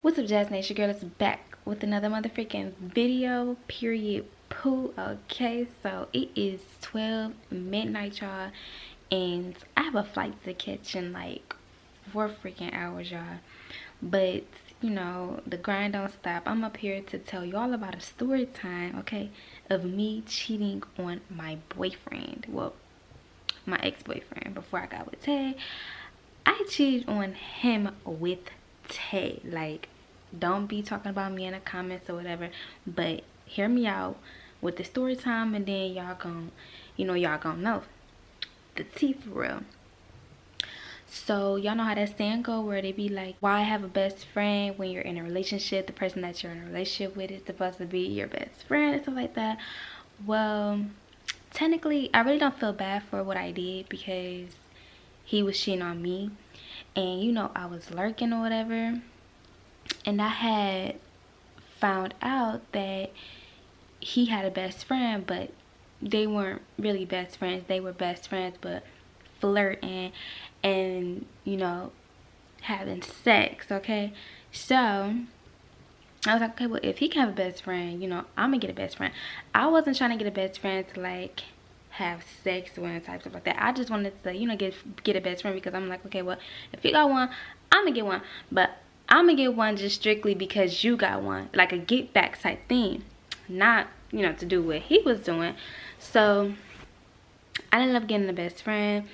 What's up, Jazz Nation? Your girl is back with another motherfucking video, period, poo. Okay, so it is 12 midnight, y'all, and I have a flight to catch in like 4 freaking hours, y'all. But, you know, the grind don't stop. I'm up here to tell you all about a story time, okay, of me cheating on my boyfriend. Well, my ex-boyfriend before I got with Tay. I cheated on him with Tay. Like, don't be talking about me in the comments or whatever, but hear me out with the story time, and then y'all gonna know the tea for real. So y'all know how that saying go, where they be like, why have a best friend when you're in a relationship? The person that you're in a relationship with is supposed to be your best friend and stuff like that. Well, technically I really don't feel bad for what I did, because he was cheating on me, and you know, I was lurking or whatever, and I had found out that he had a best friend, but they weren't really best friends. They were best friends but flirting and, you know, having sex. Okay, so I was like, okay, well, if he can have a best friend, you know, I'm gonna get a best friend. I wasn't trying to get a best friend to like have sex or any type stuff like that. I just wanted to, you know, get a best friend, because I'm like, okay, well, if you got one, I'm gonna get one, but I'm gonna get one just strictly because you got one, like a get back type thing, not, you know, to do what he was doing. So I ended up getting a best friend,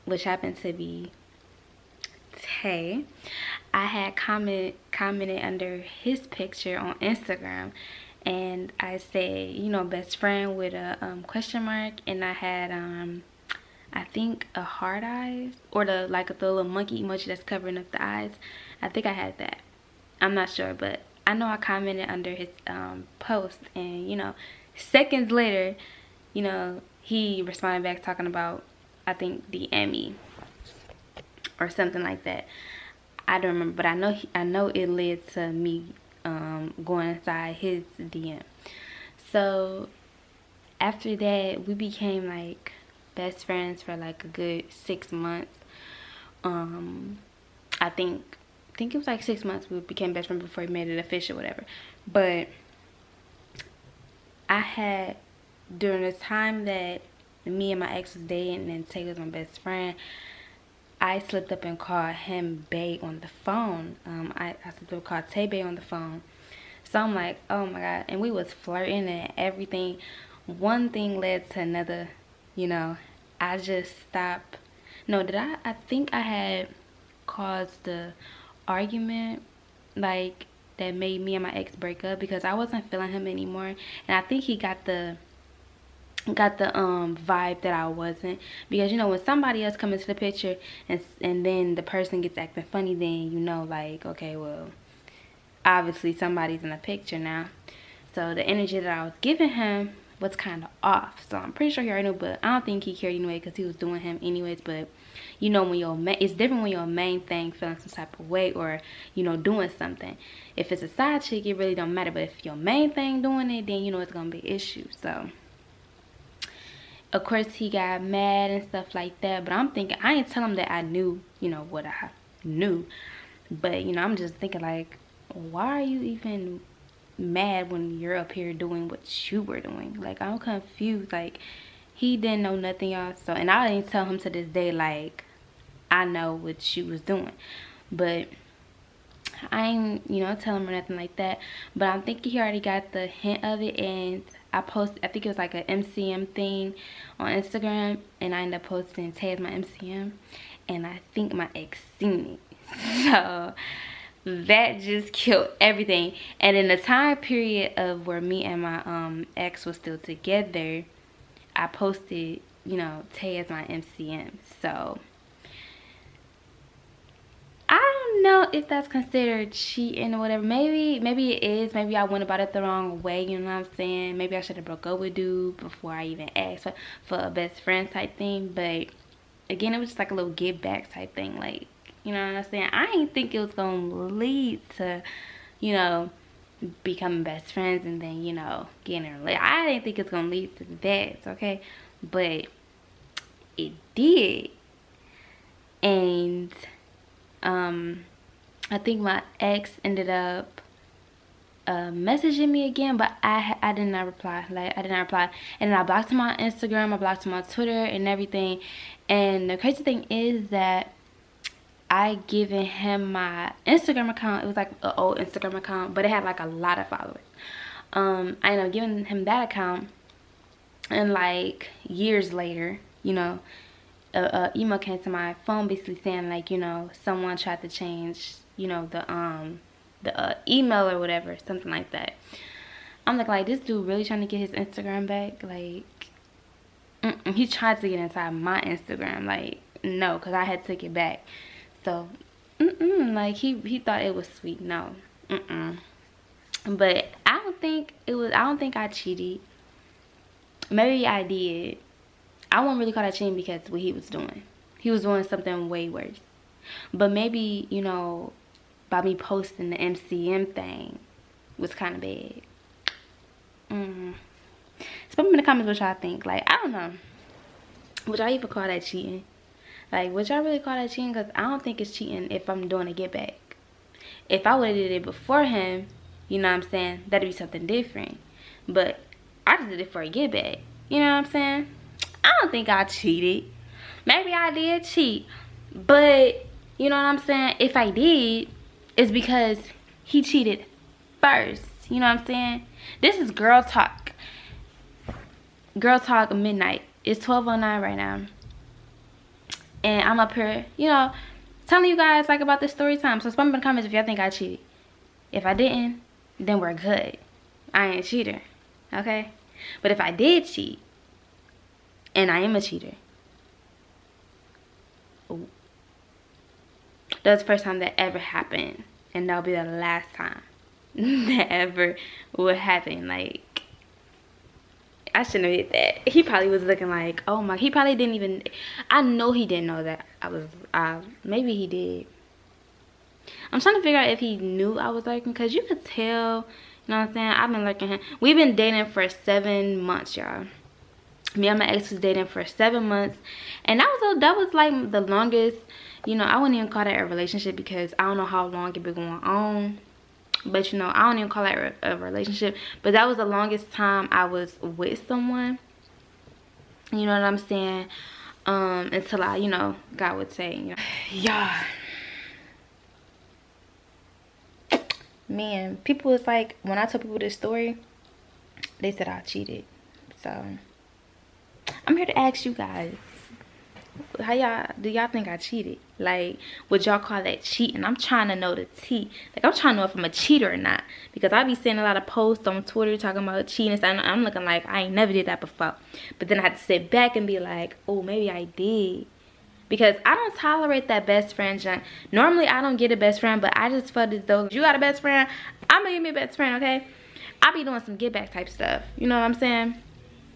which happened to be Tay. I had commented under his picture on Instagram, and I said, you know, best friend with a question mark, and I had I think a heart eyes, or the little monkey emoji that's covering up the eyes. I think I had that. I'm not sure, but I know I commented under his post, and you know, seconds later, you know, he responded back talking about, I think, the Emmy or something like that. I don't remember, but I know it led to me going inside his DM. So after that, we became like best friends for like a good 6 months. I think it was like 6 months we became best friends before we made it official, whatever. But I had, during the time that me and my ex was dating and Tay was my best friend, I slipped up and called him Bay on the phone. I slipped up and called Tay Bay on the phone. So I'm like, oh my god, and we was flirting and everything. One thing led to another, you know. I just stopped. No, I think I had caused the argument, like, that made me and my ex break up, because I wasn't feeling him anymore, and I think he got the vibe that I wasn't, because you know, when somebody else comes into the picture and then the person gets acting funny, then you know, like, okay, well, obviously somebody's in the picture now. So the energy that I was giving him was kind of off. So I'm pretty sure he already knew, but I don't think he cared anyway, because he was doing him anyways. But you know, when it's different when your main thing feeling some type of way, or you know, doing something. If it's a side chick, it really don't matter, but if your main thing doing it, then you know it's gonna be an issue. So of course he got mad and stuff like that, but I'm thinking, I ain't tell him that I knew, you know, what I knew, but you know, I'm just thinking like, why are you even mad when you're up here doing what you were doing? Like, I'm confused. Like, he didn't know nothing, y'all. So, and I didn't tell him to this day, like, I know what you was doing, but I ain't, you know, tell him or nothing like that. But I'm thinking he already got the hint of it, and I think it was like an MCM thing on Instagram, and I ended up posting Tay as my MCM, and I think my ex seen it. So that just killed everything. And in the time period of where me and my ex was still together, I posted, you know, Tay as my MCM. So I don't know if that's considered cheating or whatever. Maybe it is. Maybe I went about it the wrong way, you know what I'm saying? Maybe I should have broke up with dude before I even asked for a best friend type thing. But again, it was just like a little give back type thing. Like, you know what I'm saying? I didn't think it was gonna lead to, you know, becoming best friends and then, you know, getting in a relationship. I didn't think it's gonna lead to that, okay? But it did. And I think my ex ended up messaging me again, but I did not reply. Like, I did not reply. And then I blocked him on Instagram, I blocked him on Twitter and everything. And the crazy thing is that I given him my Instagram account. It was like an old Instagram account, but it had like a lot of followers. I ended up giving him that account, and like years later, you know, a email came to my phone basically saying like, you know, someone tried to change, you know, the email or whatever, something like that. I'm like this dude really trying to get his Instagram back? Like, he tried to get inside my Instagram. Like, no, because I had took it back. So, like he thought it was sweet. No, But I don't think I cheated. Maybe I did. I won't really call that cheating because what he was doing something way worse. But maybe, you know, by me posting the MCM thing was kind of bad. So put me in the comments what y'all think. Like, I don't know, would y'all even call that cheating? Like, would y'all really call that cheating? Because I don't think it's cheating if I'm doing a get back. If I would have did it before him, you know what I'm saying, that'd be something different. But I just did it for a get back. You know what I'm saying? I don't think I cheated. Maybe I did cheat, but you know what I'm saying, if I did, it's because he cheated first. You know what I'm saying? This is girl talk midnight. It's 12:09 right now, and I'm up here, you know, telling you guys like about this story time. So spam in the comments if y'all think I cheated. If I didn't, then we're good. I ain't a cheater, okay? But if I did cheat, and I am a cheater, ooh, that's the first time that ever happened, and that'll be the last time that ever would happen. Like, I shouldn't have did that. He probably was looking like, oh my, he probably didn't even, I know he didn't know that I was, maybe he did. I'm trying to figure out if he knew I was lurking, because you could tell, you know what I'm saying, I've been lurking him. We've been dating for 7 months, y'all. Me and my ex was dating for 7 months, and that was like the longest, you know, I wouldn't even call that a relationship because I don't know how long it been going on. But you know, I don't even call that a relationship. But that was the longest time I was with someone. You know what I'm saying? Until I, you know, God would say, you know, yeah. Man, people was like, when I told people this story, they said I cheated. So I'm here to ask you guys, do y'all think I cheated? Like, would y'all call that cheating? I'm trying to know the tea. Like, I'm trying to know if I'm a cheater or not, because I be seeing a lot of posts on Twitter talking about cheating. So I'm looking like I ain't never did that before. But then I had to sit back and be like, oh, maybe I did, because I don't tolerate that best friend junk. Normally I don't get a best friend, but I just felt as though if you got a best friend, I'm gonna give me a best friend, okay? I be doing some get back type stuff, you know what I'm saying?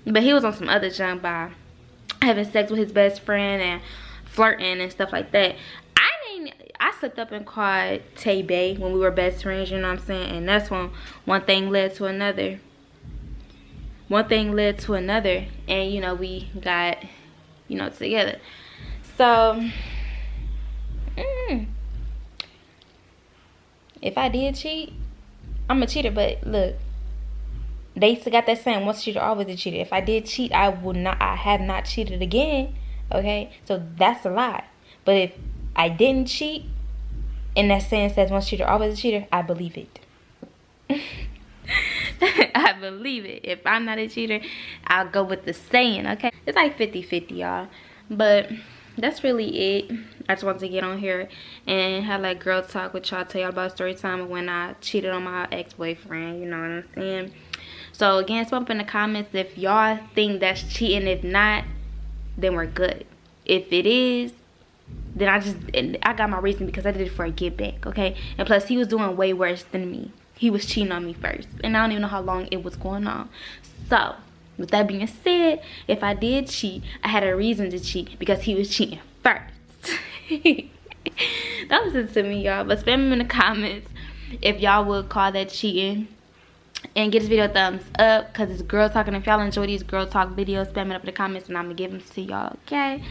But he was on some other junk by having sex with his best friend and flirting and stuff like that. I slipped up and called Tay Bay when we were best friends, you know what I'm saying? And that's when one thing led to another. And you know, we got, you know, together. So if I did cheat, I'm a cheater. But look, they still got that saying, once a cheater, always a cheater. If I did cheat, I have not cheated again. Okay, so that's a lie. But if I didn't cheat, and that saying says once a cheater, always a cheater, I believe it. I believe it. If I'm not a cheater, I'll go with the saying, okay? It's like 50-50, y'all. But that's really it. I just wanted to get on here and have like girl talk with y'all, tell y'all about story time of when I cheated on my ex-boyfriend, you know what I'm saying? So again, bump in the comments if y'all think that's cheating. If not, then we're good. If it is, then I got my reason, because I did it for a get back, okay? And plus, he was doing way worse than me. He was cheating on me first, and I don't even know how long it was going on. So with that being said, if I did cheat, I had a reason to cheat, because he was cheating first. Don't listen to me, y'all, but spam them in the comments if y'all would call that cheating. and give this video a thumbs up, because it's girl talking. If y'all enjoy these girl talk videos, spam it up in the comments and I'm gonna give them to y'all, okay?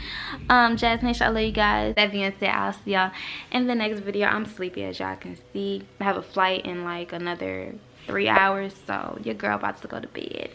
Jazz Nation, I love you guys. That being said, I'll see y'all in the next video. I'm sleepy, as y'all can see. I have a flight in like another 3 hours, so your girl about to go to bed.